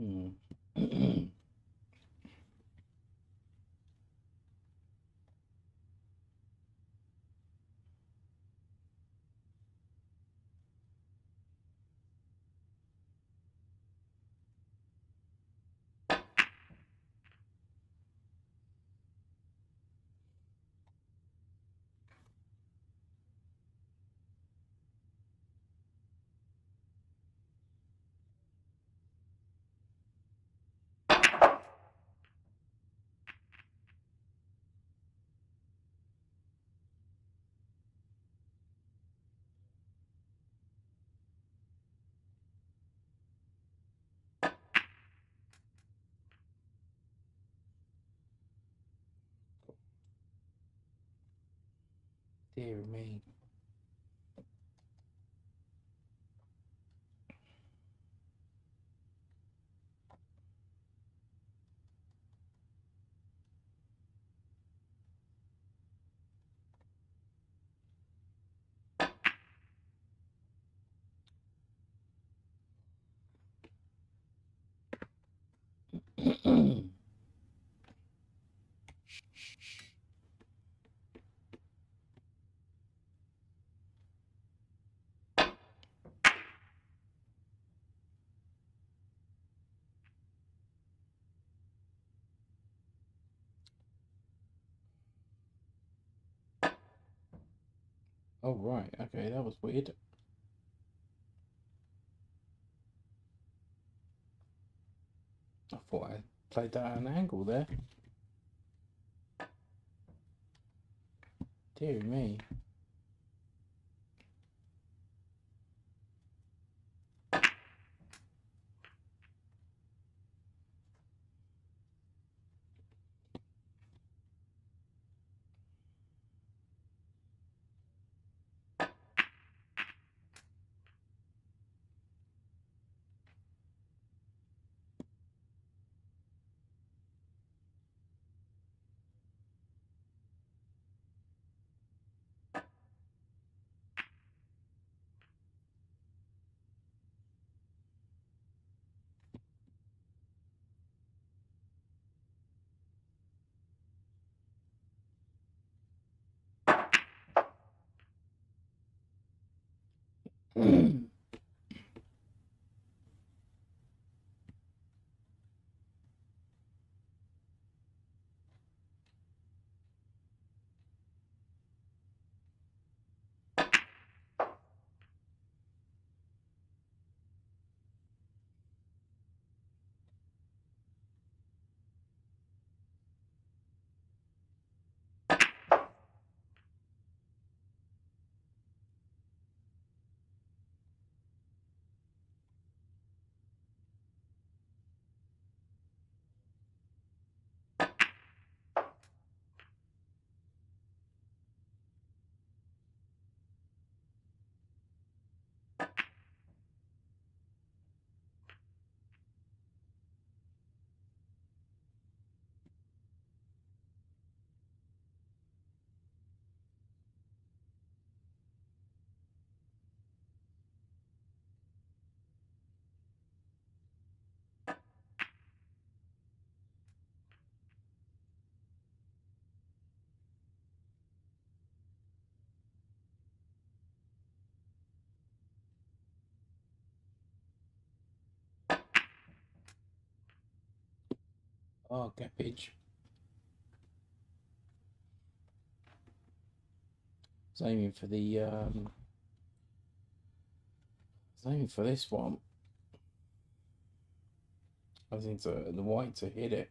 Hmm. Dear me. Oh, right. Okay, that was weird. I thought I played that at an angle there. Dear me. Oh, gappage. I was aiming for the I was aiming for this one. I was into the white to hit it.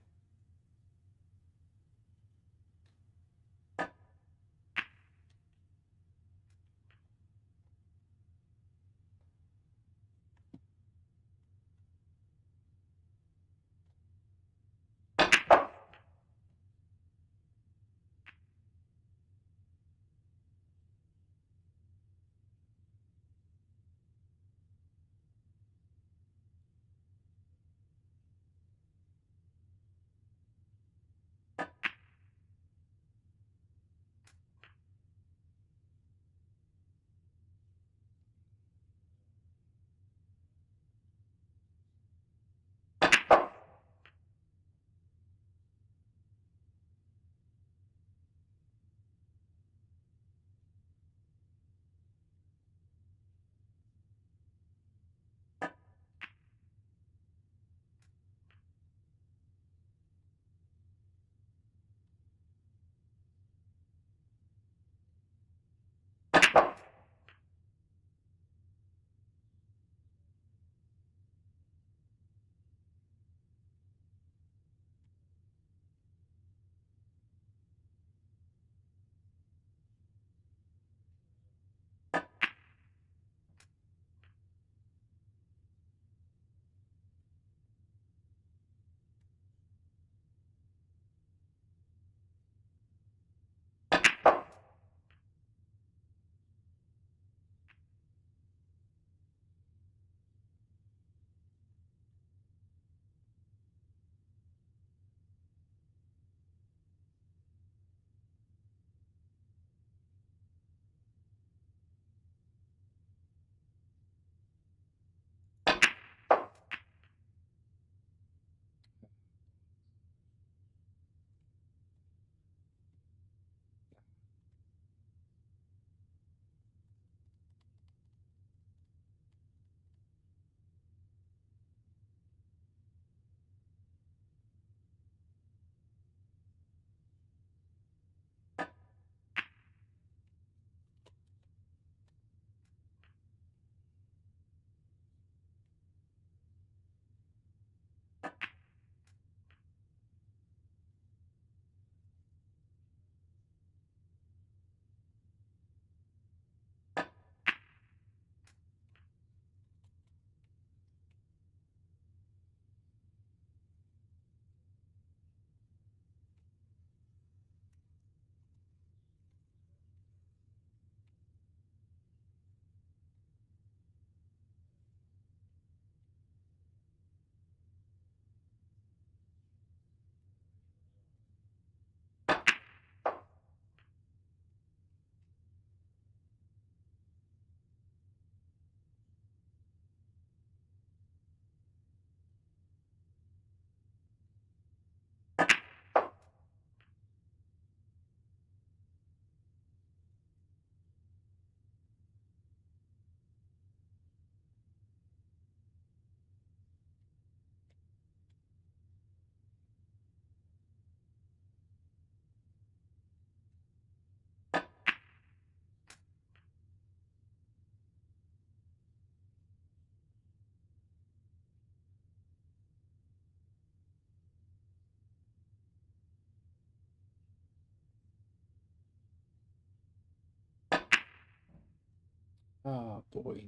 Oh boy.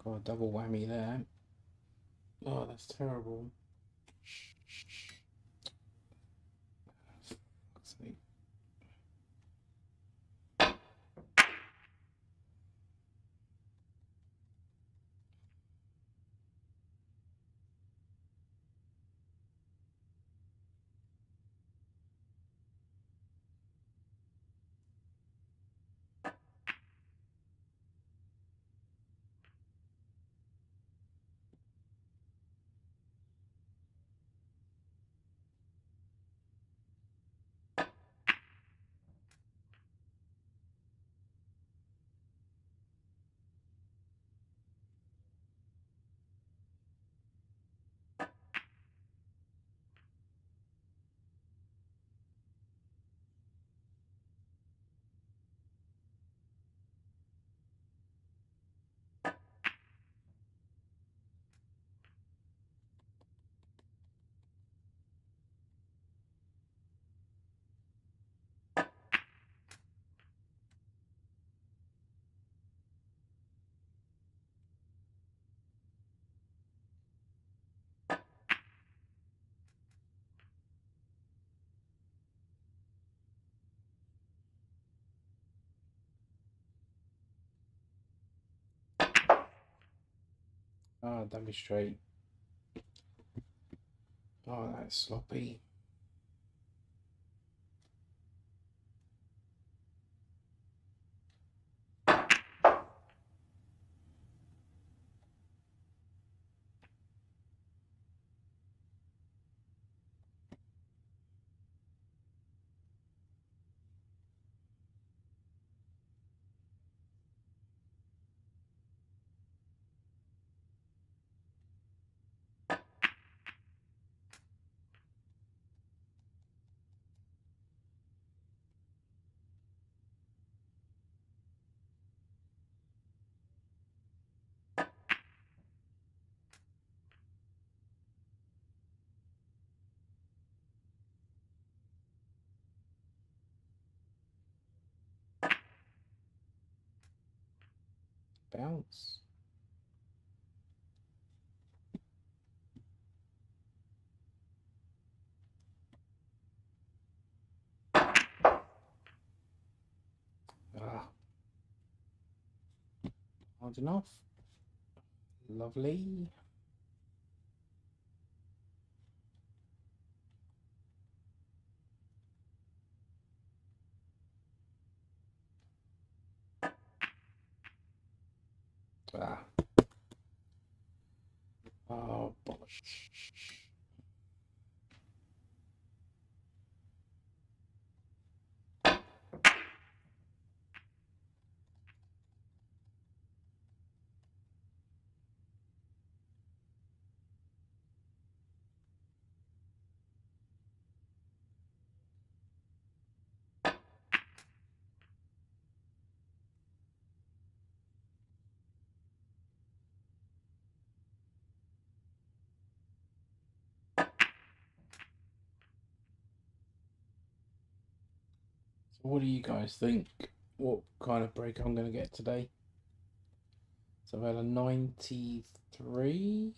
Got a double whammy there. Oh, that's terrible. Fuck's sake. Oh, don't be straight. Oh, that's sloppy. Bounce. Ah, hard enough. Lovely. Ah. Oh, bollocks. So what do you guys think? What kind of break I'm going to get today? So I've had a 93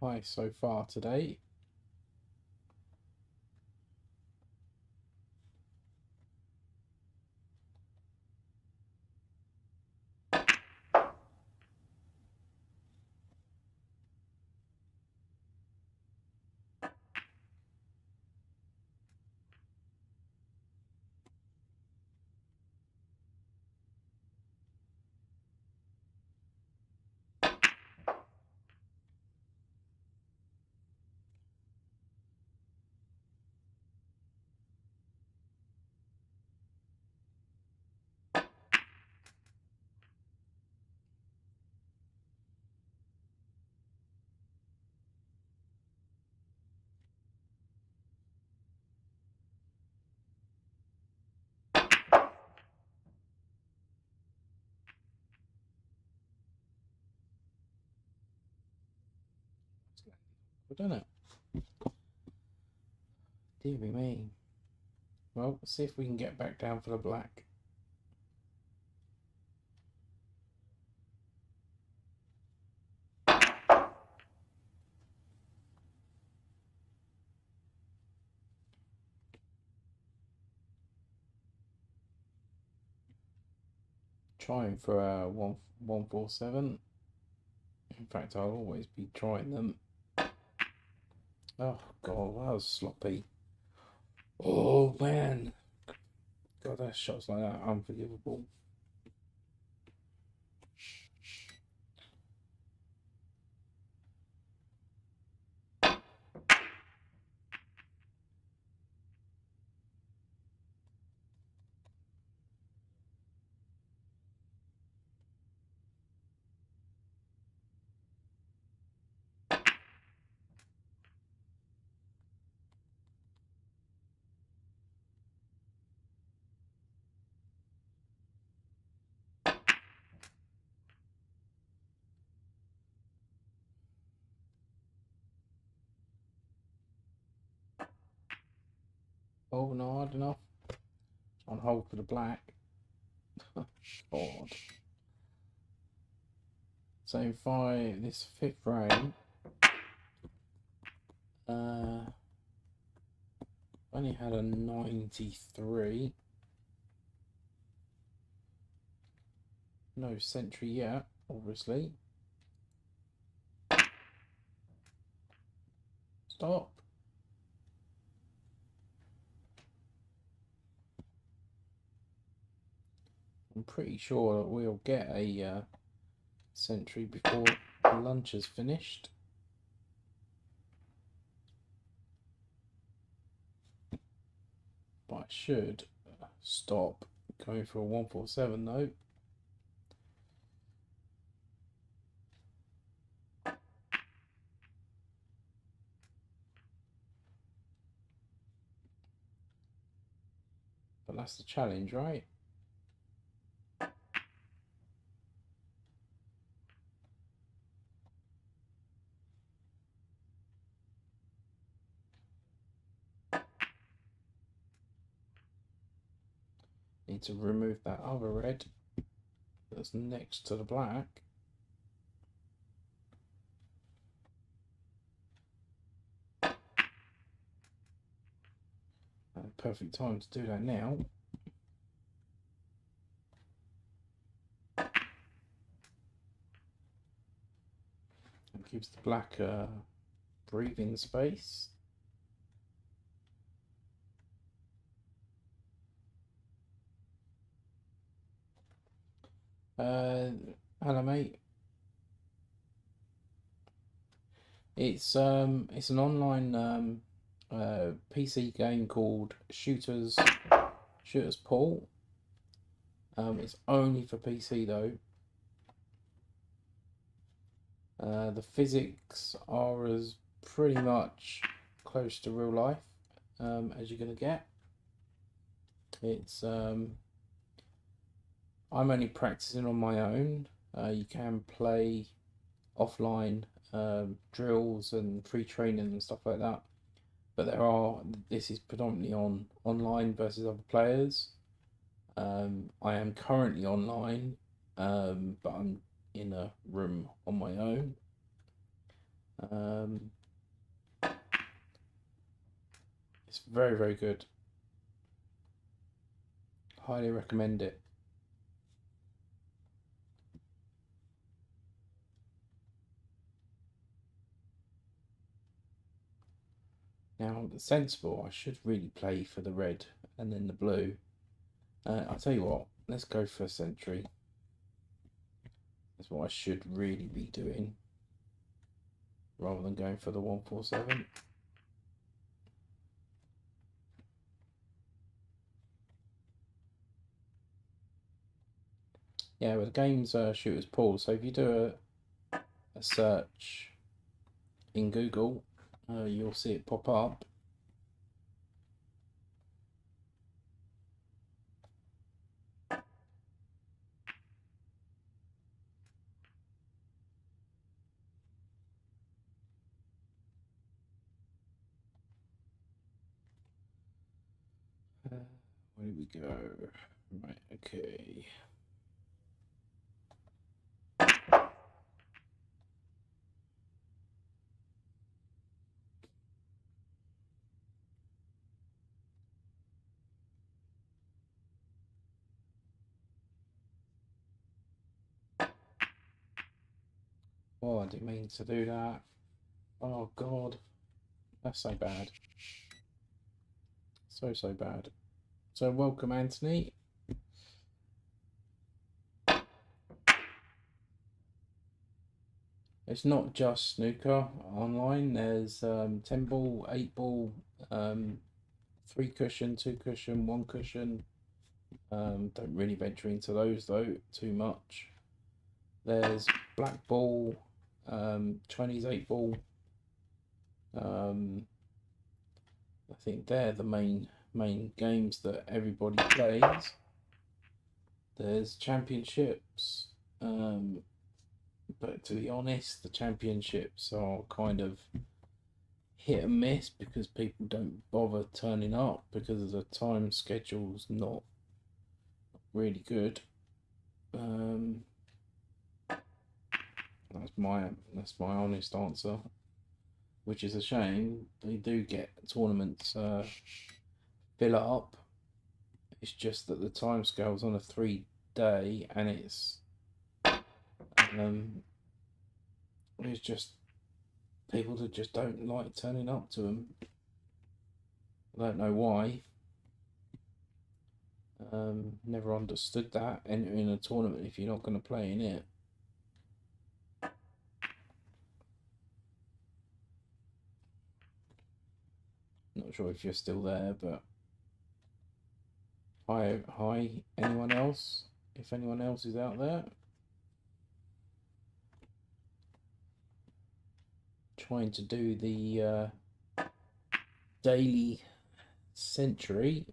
high so far today. I don't know. Dear me. Well, let's see if we can get back down for the black. Trying for a 147. In fact, I'll always be trying them. Oh god, that was sloppy. Oh man, god, that shots like that unforgivable. Oh no, hard enough. On hold for the black. God. So if I this fifth frame, only had a 93. No century yet, obviously. Stop. I'm pretty sure that we'll get a century before lunch is finished. But I should stop going for a 147 though. But that's the challenge, right? Need to remove that other red that's next to the black. Perfect time to do that now. It gives the black breathing space. Hello mate. It's an online PC game called Shooters Pool. It's only for PC though. The physics are as pretty much close to real life as you're gonna get. It's I'm only practicing on my own. You can play offline drills and free training and stuff like that, but this is predominantly online versus other players. I am currently online, but I'm in a room on my own. It's very, very good. Highly recommend it. Now, the sensible, I should really play for the red and then the blue. I'll tell you what, let's go for a century. That's what I should really be doing, rather than going for the 147. Yeah, but the game's Shooters Pool, so if you do a search in Google, you'll see it pop up. Where did we go? Right, okay. Oh, I didn't mean to do that. Oh God, that's so bad. So bad. So welcome, Anthony. It's not just snooker online. There's 10 ball, 8 ball, 3 cushion, 2 cushion, 1 cushion. Don't really venture into those though too much. There's black ball, Chinese 8 ball. I think they're the main games that everybody plays. There's championships, but to be honest, the championships are kind of hit and miss because people don't bother turning up because the time schedule's not really good. That's my honest answer, which is a shame. They do get tournaments fill up. It's just that the time scale's on a 3 day, and it's just people that just don't like turning up to them. I don't know why. Never understood that. Entering a tournament if you're not going to play in it. Not sure if you're still there, but hi. Anyone else? If anyone else is out there, trying to do the daily century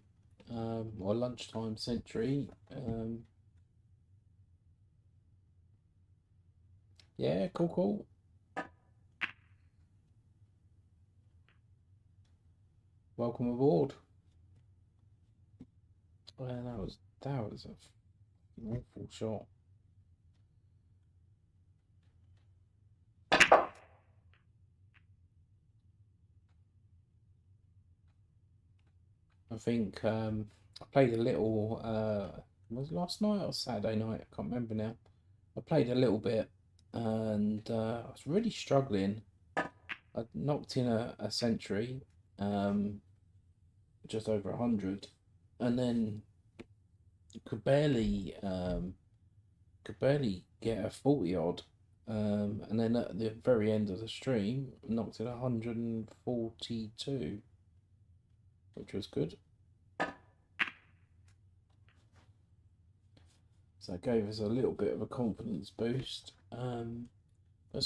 or lunchtime century. Yeah, cool. Welcome aboard. Well, that was an awful shot. I think I played a little. Was it last night or Saturday night? I can't remember now. I played a little bit, and I was really struggling. I knocked in a century, just over 100, and then could barely get a 40 odd. And then at the very end of the stream, knocked in 142, which was good. So it gave us a little bit of a confidence boost. But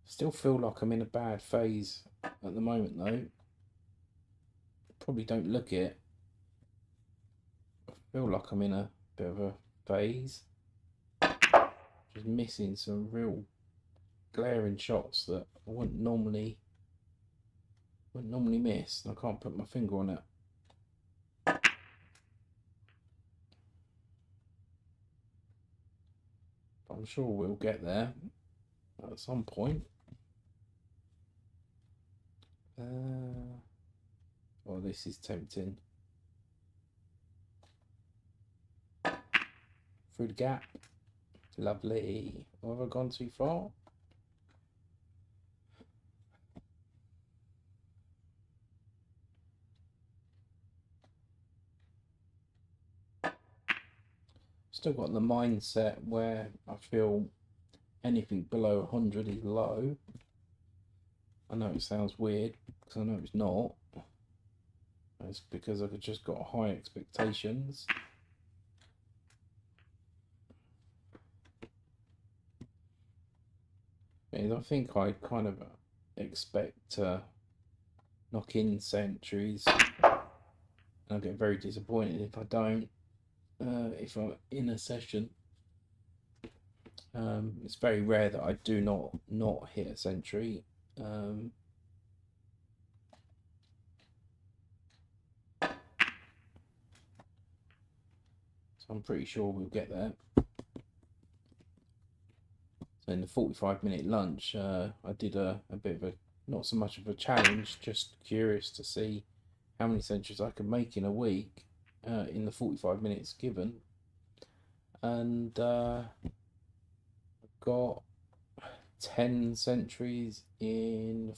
still feel like I'm in a bad phase at the moment though. Probably don't look it. I feel like I'm in a bit of a phase. Just missing some real glaring shots that I wouldn't normally miss. I can't put my finger on it. But I'm sure we'll get there at some point. Well, this is tempting. Through the gap. Lovely. Have I gone too far? Still got the mindset where I feel anything below 100 is low. I know it sounds weird because I know it's not. It's because I've just got high expectations. And I think I kind of expect to knock in centuries, and I'll get very disappointed if I don't. If I'm in a session, it's very rare that I do not hit a century. So I'm pretty sure we'll get there. So in the 45-minute lunch, I did a bit of a, not so much of a challenge, just curious to see how many centuries I could make in a week in the 45 minutes given. And got 10 centuries in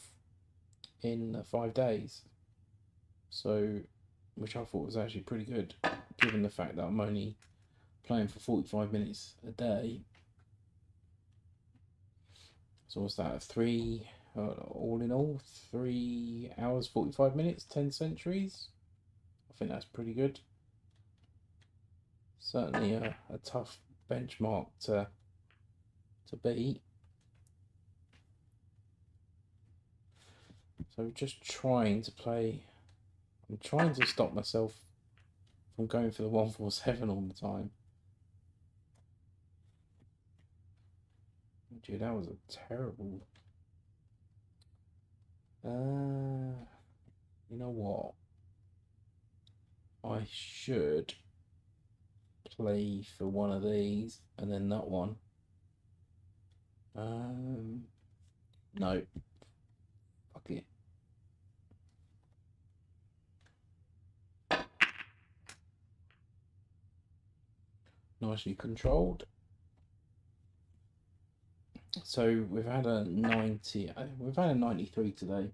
5 days. So, which I thought was actually pretty good, given the fact that I'm only playing for 45 minutes a day. So what's that? All in all, 3 hours 45 minutes, 10 centuries. I think that's pretty good. Certainly a tough benchmark to beat. So just trying to play. I'm trying to stop myself from going for the 147 all the time. Dude, that was a terrible. You know what? I should play for one of these and then that one. No. Fuck it. Nicely controlled. So we've had a 90. We've had a 93 today,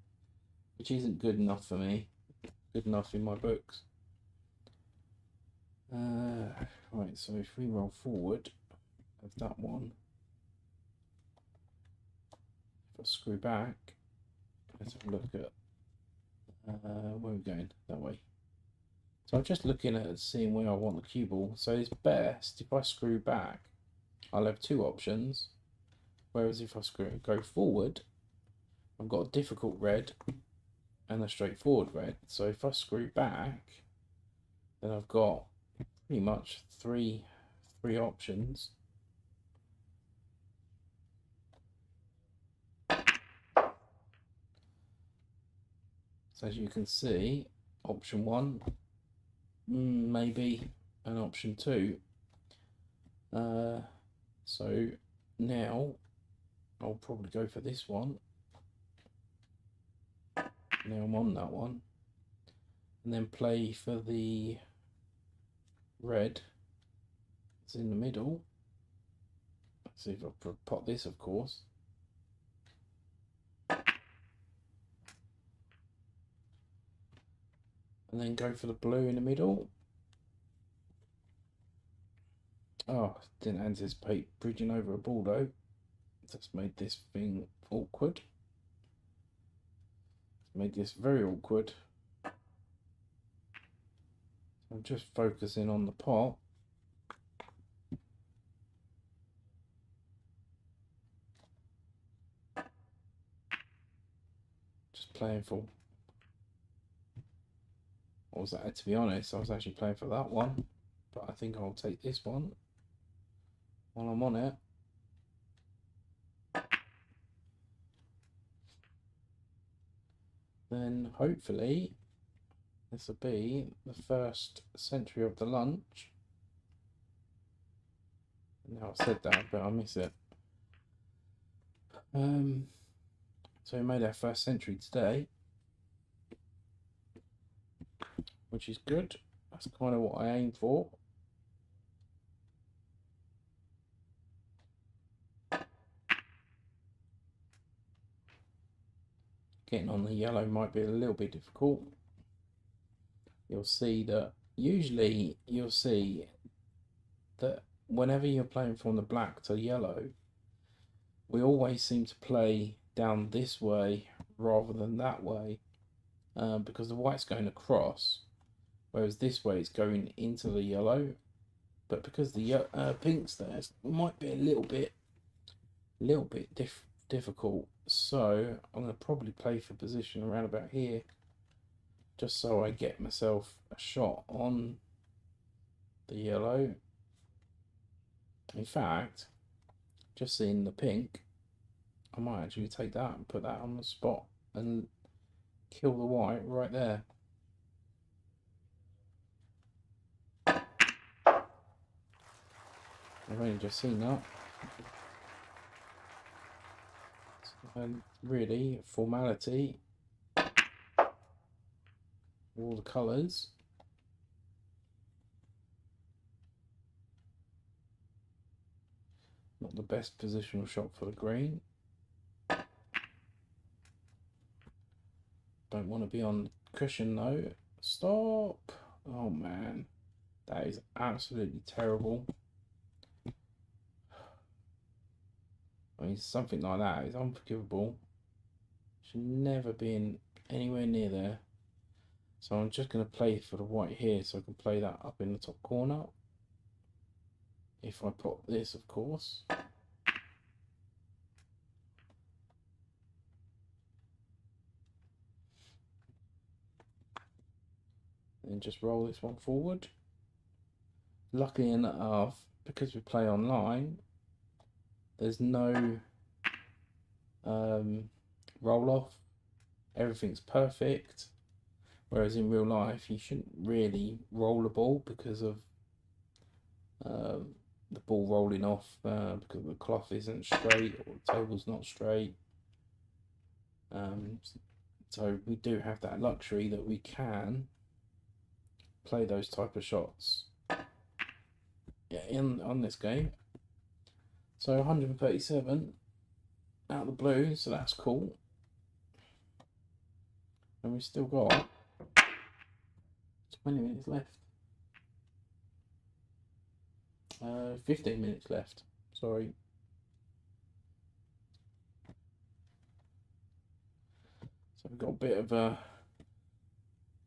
which isn't good enough for me. Good enough in my books. Right, so if we roll forward of that one, if I screw back, let's have a look at where we're going, that way. So I'm just looking at seeing where I want the cue ball. So it's best if I screw back, I'll have 2 options. Whereas if I go forward, I've got a difficult red and a straightforward red. So if I screw back, then I've got pretty much three options. So as you can see, option 1, maybe, and option 2. So now I'll probably go for this one. Now I'm on that one. And then play for the red. It's in the middle. Let's see if I pot this, of course. And then go for the blue in the middle. Oh, didn't anticipate bridging over a ball though. That's made this thing awkward. Made this very awkward. I'm just focusing on the pot. Just playing for. What was that? To be honest, I was actually playing for that one, but I think I'll take this one while I'm on it. Then hopefully this will be the first century of the lunch. Now I've said that, but I miss it. So we made our first century today, which is good. That's kind of what I aim for. Getting on the yellow might be a little bit difficult. You'll see that usually you'll see that whenever you're playing from the black to yellow, we always seem to play down this way rather than that way, because the white's going across, whereas this way it's going into the yellow. But because the pink's there, it might be a little bit difficult. So I'm going to probably play for position around about here, just so I get myself a shot on the yellow. In fact, just seeing the pink, I might actually take that and put that on the spot and kill the white right there. I've only just seen that. And really, formality, all the colours. Not the best positional shot for the green. Don't want to be on cushion though. Stop! Oh man, that is absolutely terrible. I mean, something like that is unforgivable. Should never be anywhere near there. So I'm just going to play for the white here, so I can play that up in the top corner. If I put this, of course. And just roll this one forward. Luckily enough, because we play online, there's no roll off. Everything's perfect. Whereas in real life, you shouldn't really roll a ball because of the ball rolling off because the cloth isn't straight or the table's not straight. So we do have that luxury that we can play those type of shots on this game. So 137 out of the blue, so that's cool. And we've still got 20 minutes left. 15 minutes left, sorry. So we've got a bit of a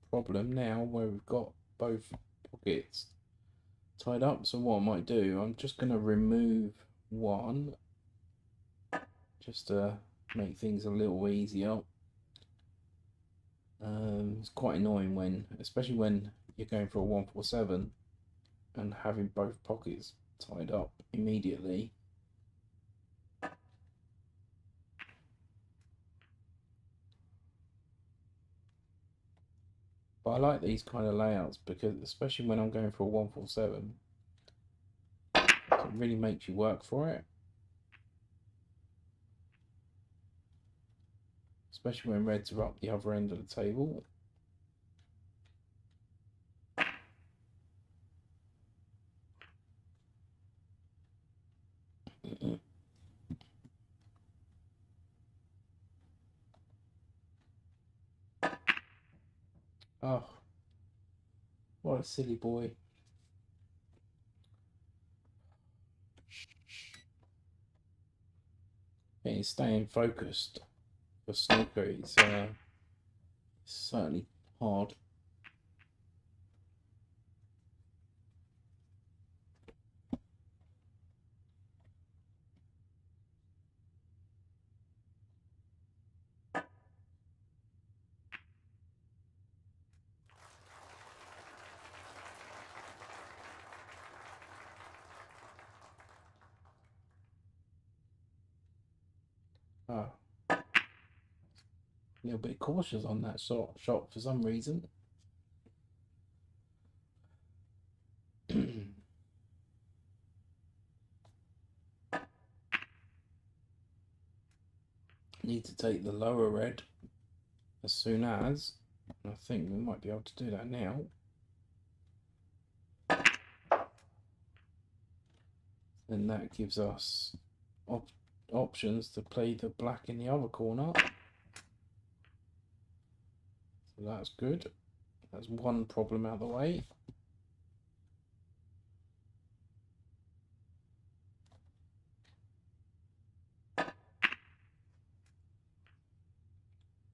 problem now where we've got both pockets tied up. So what I might do, I'm just going to remove one just to make things a little easier. It's quite annoying when, especially when you're going for a 147 and having both pockets tied up immediately. But I like these kind of layouts because, especially when I'm going for a 147, it really makes you work for it. Especially when reds are up the other end of the table. Oh, what a silly boy. He's staying focused for snooker. It's certainly hard. Oh, a little bit cautious on that shot for some reason. Need to take the lower red as soon as. I think we might be able to do that now. And that gives us options to play the black in the other corner. So that's good. That's one problem out of the way.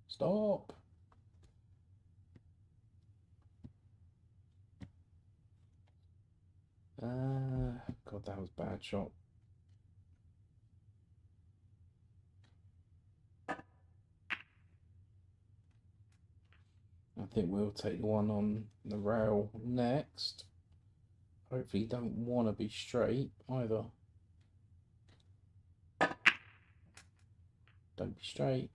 Stop. God, that was a bad shot. I think we'll take the one on the rail next. Hopefully you don't want to be straight either. Don't be straight.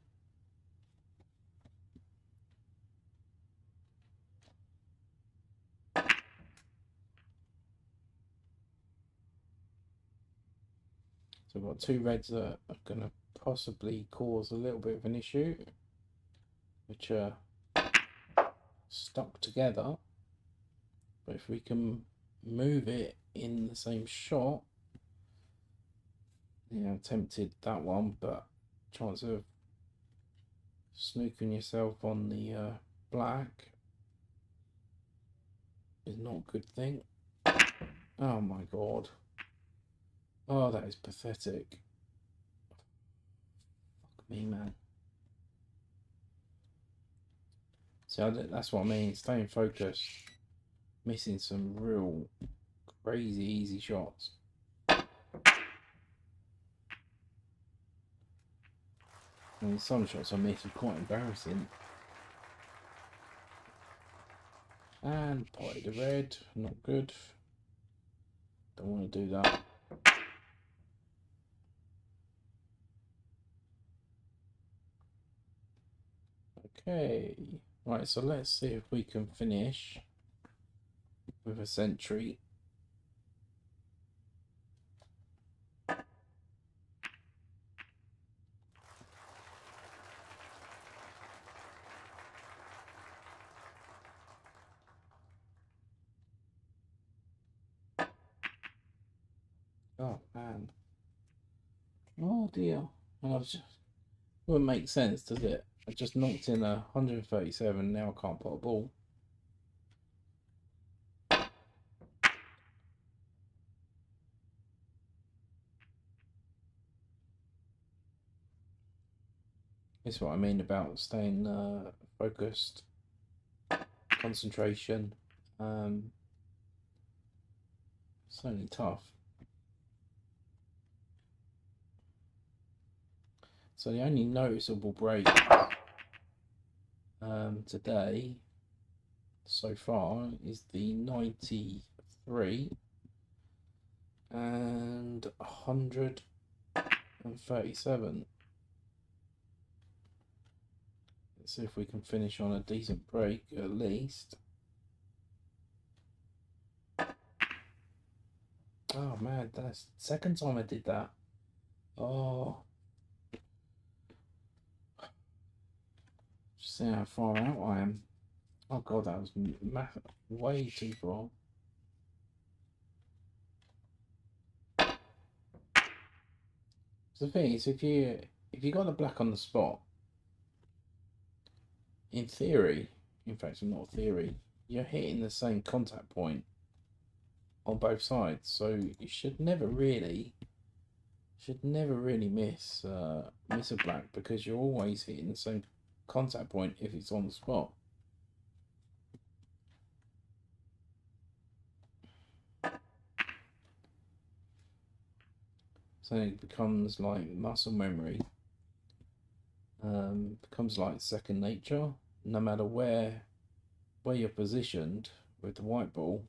So we've got two reds that are going to possibly cause a little bit of an issue, which are stuck together. But if we can move it in the same shot, yeah, I tempted that one, but chance of snooking yourself on the black is not a good thing. Oh my god. Oh, that is pathetic. Fuck me, man. See, that's what I mean. Staying focused. Missing some real crazy easy shots. I mean, some shots I missed are quite embarrassing. And potted the red. Not good. Don't want to do that. Okay. Right, so let's see if we can finish with a century. Oh man. Oh dear. And I've just, wouldn't make sense, does it? I just knocked in 137, now I can't put a ball. This is what I mean about staying focused, concentration. It's only tough. So the only noticeable break today so far is the 93 and 137. Let's see if we can finish on a decent break at least. Oh man, that's the second time I did that. Oh, just see how far out I am. Oh god, that was way too far. So the thing is, if you got the black on the spot, in theory, in fact, not theory, you're hitting the same contact point on both sides, so you should never really miss miss a black, because you're always hitting the same contact point if it's on the spot. So it becomes like muscle memory. Becomes like second nature. No matter where you're positioned with the white ball,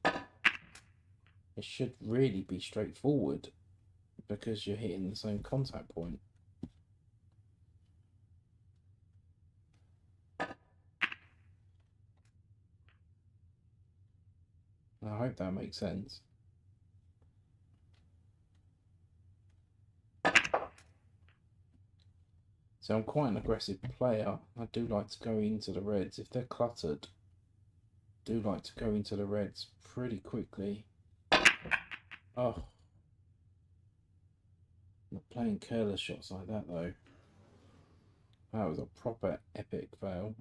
it should really be straightforward because you're hitting the same contact point. I hope that makes sense. So I'm quite an aggressive player. I do like to go into the reds. If they're cluttered, do like to go into the reds pretty quickly. Oh, not playing careless shots like that though. That was a proper epic fail.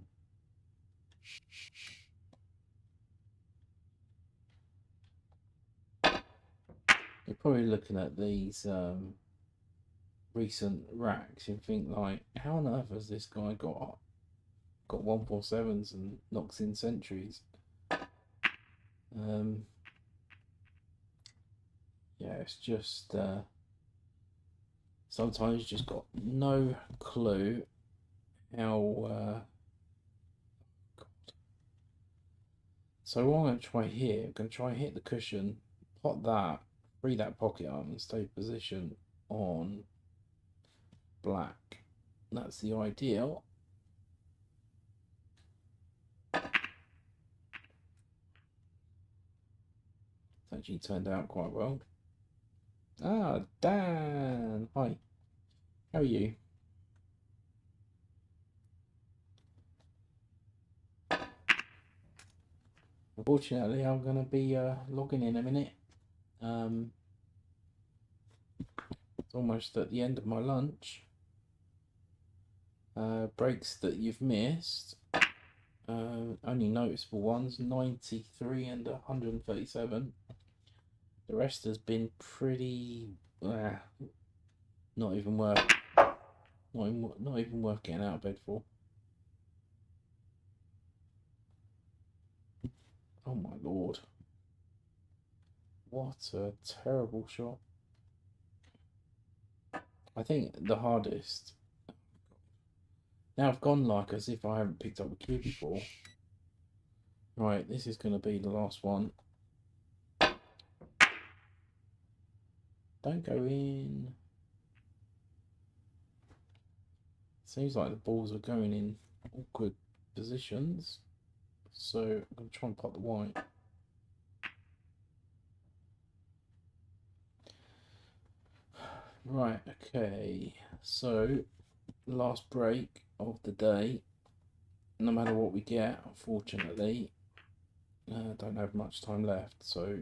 You're probably looking at these recent racks and think like, how on earth has this guy got 147s and knocks in centuries? Yeah, it's just sometimes you just got no clue how. God. So what I'm going to try here, I'm going to try and hit the cushion, pot that, free that pocket up, and stay position on black. That's the ideal. It's actually turned out quite well. Ah, damn. Hi. How are you? Unfortunately, I'm going to be logging in a minute. Um, it's almost at the end of my lunch. Breaks that you've missed. Only noticeable ones, 93 and 137. The rest has been pretty, not even worth, not even worth getting out of bed for. Oh my lord! What a terrible shot. I think the hardest. Now I've gone like as if I haven't picked up a cue before. Right, this is going to be the last one. Don't go in. Seems like the balls are going in awkward positions. So I'm going to try and pot the white. Right, okay. So, last break of the day. No matter what we get, unfortunately, don't have much time left. So,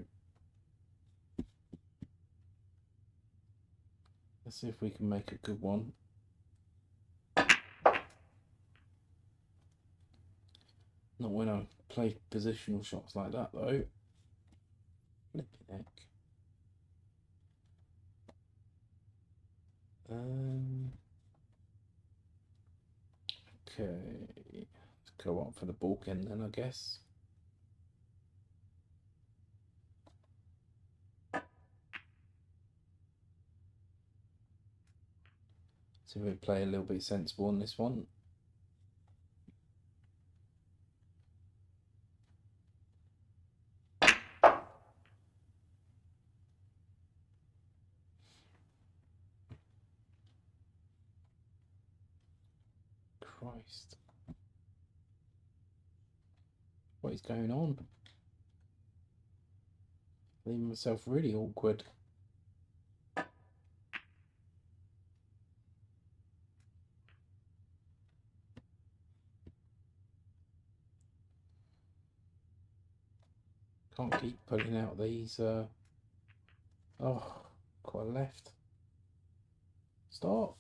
let's see if we can make a good one. Not when I play positional shots like that, though. Flipping heck. Okay, let's go up for the balkan then, I guess. So we play a little bit sensible on this one. Christ. What is going on? Leaving myself really awkward. Can't keep pulling out these. Oh, quite left. Stop.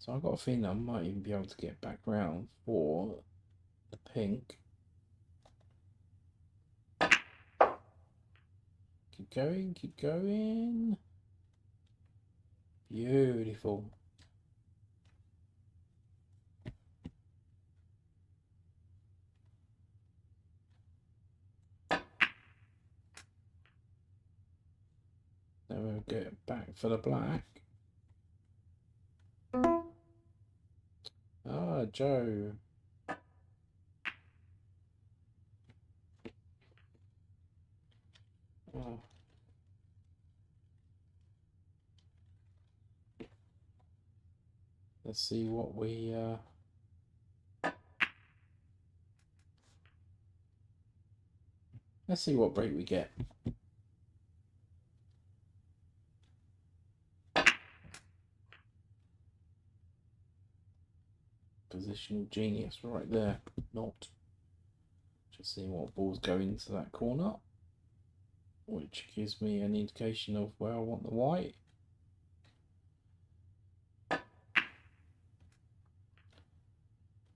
So I've got a feeling I might even be able to get back round for the pink. Keep going, keep going. Beautiful. Then we'll get back for the black. Ah, Joe. Oh. Let's see what we let's see what break we get. Positional genius right there. Not. Just seeing what balls go into that corner, which gives me an indication of where I want the white.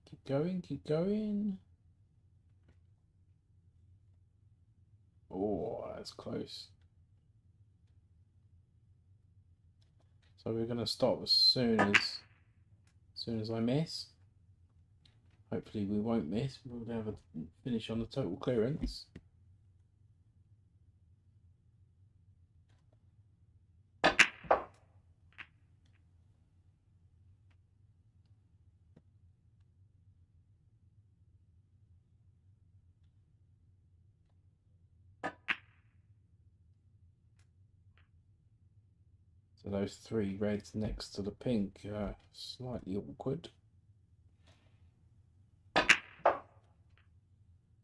Keep going, keep going. Oh, that's close. So we're going to stop as soon as I miss. Hopefully we won't miss. We'll have a finish on the total clearance. So those three reds next to the pink are slightly awkward.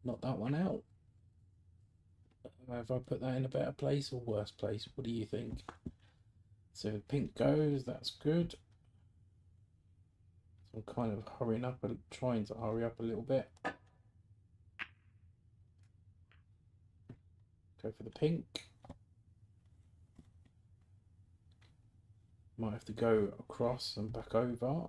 knock that one out. Have I put that in a better place or worse place? What do you think? So the pink goes, that's good. So I'm kind of hurrying up, trying to hurry up a little bit. Go for the pink. Might have to go across and back over.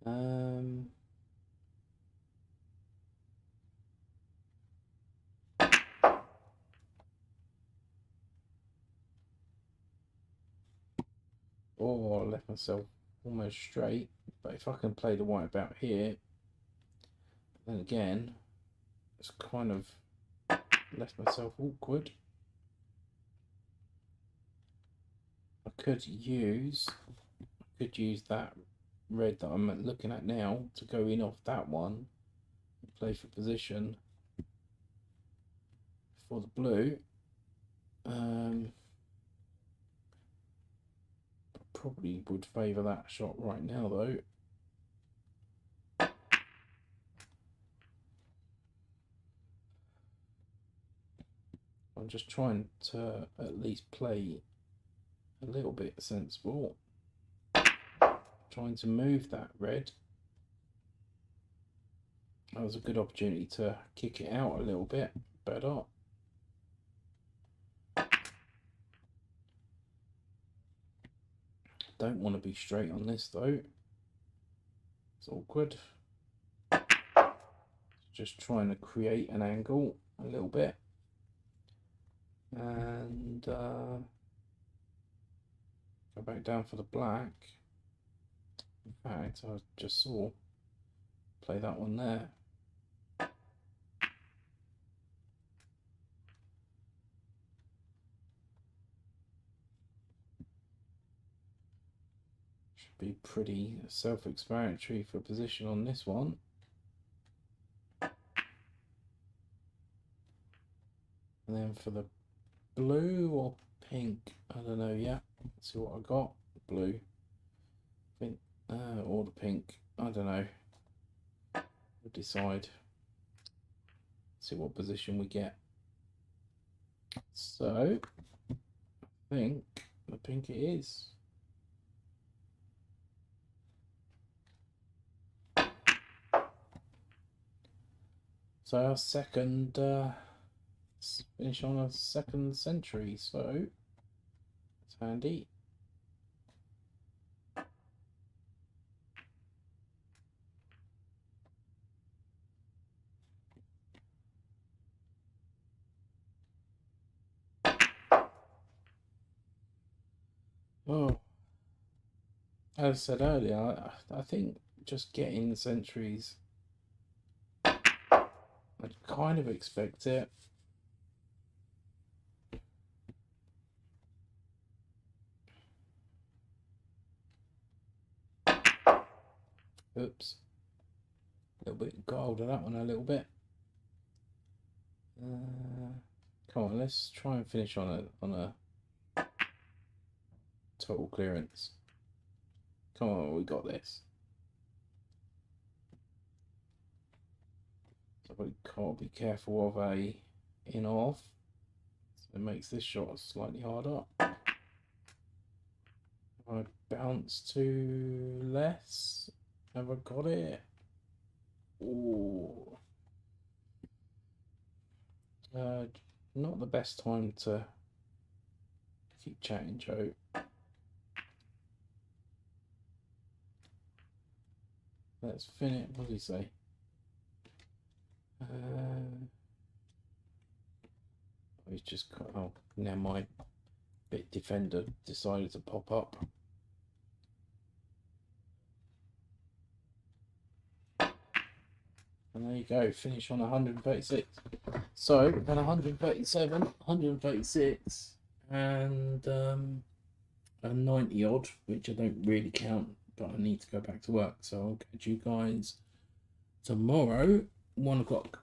Um, oh, I left myself almost straight. But if I can play the white about here, then again, it's kind of left myself awkward. I could use that red that I'm looking at now to go in off that one and play for position for the blue. Probably would favour that shot right now though. I'm just trying to at least play a little bit sensible. Trying to move that red. That was a good opportunity to kick it out a little bit better. Don't want to be straight on this though. It's awkward. Just trying to create an angle a little bit. And go back down for the black. In fact, I just saw play that one there. Should be pretty self-explanatory for position on this one. And then for the blue or pink, I don't know yet. Let's see what I got. Blue, pink, or the pink. I don't know. We'll decide. See what position we get. So, I think the pink it is. So our second finish on a second century, so it's handy. Oh, as I said earlier, I think just getting the centuries, I'd kind of expect it. Oops. A little bit got hold of that one a little bit. Come on, let's try and finish on a total clearance. Come on, we got this. So we can't be careful of a in off. So it makes this shot slightly harder. I bounce to less. Have I got it? Ooh. Not the best time to keep chatting, Joe. Let's finish. What did he say? He's just got. Oh, now my bit defender decided to pop up. And there you go, finish on 136. So, then 137, 136, and a 90 odd, which I don't really count but I need to go back to work. So I'll catch you guys tomorrow, 1 o'clock.